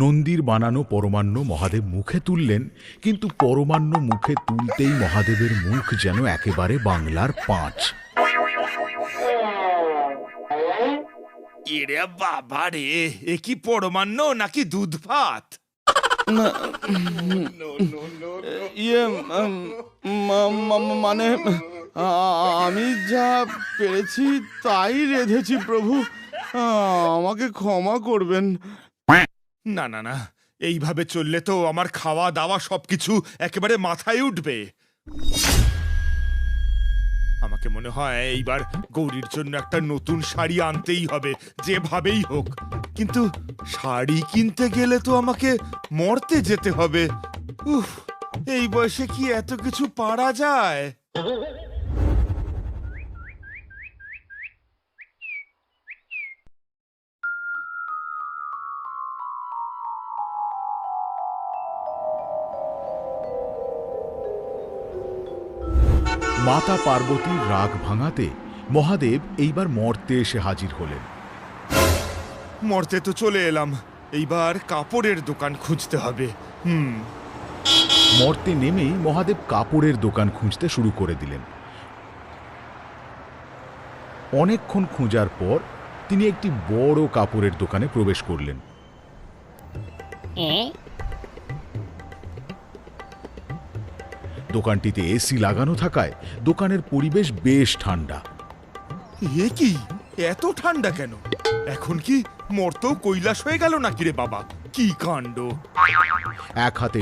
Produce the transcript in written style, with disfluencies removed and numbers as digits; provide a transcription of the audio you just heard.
নন্দীর বানানো পরমান্ন মহাদেব মুখে তুললেন, কিন্তু পরমান্ন মুখে তুলতেই মহাদেবের মুখ যেন একেবারে বাংলার ৫। এরে বাবা রে, এ কি পরমান্ন নাকি দুধ ভাত? ইয়ে মানে আমি যা পেরেছি তাই রেঁধেছি প্রভু, আমাকে ক্ষমা করবেন। না না না, এইভাবে চললে তো আমার খাওয়া দাওয়া সবকিছু একেবারে মাথায় উঠবে। আমাকে মনে হয় এইবার গৌরীর জন্য একটা নতুন শাড়ি আনতেই হবে, যেভাবেই হোক। কিন্তু শাড়ি কিনতে গেলে তো আমাকে মরতে যেতে হবে। উফ, এই বয়সে কি এত কিছু পারা যায়? মাতা পার্বতীর রাগ ভাঙাতে মহাদেব এইবার মর্তে এসে হাজির হলেন। মরতে তো চলে এলাম, এইবার কাপড়ের দোকান খুঁজতে হবে। মর্তে নেমেই মহাদেব কাপড়ের দোকান খুঁজতে শুরু করে দিলেন। অনেকক্ষণ খোঁজার পর তিনি একটি বড় কাপড়ের দোকানে প্রবেশ করলেন। দোকানটিতে এসি লাগানো থাকায় দোকানের পরিবেশ বেশ ঠান্ডা। এ কি, এত ঠান্ডা কেন? এখন কি মর্ত কৈলাস হয়ে গেল নাকি রে বাবা? কি কাণ্ড! এক হাতে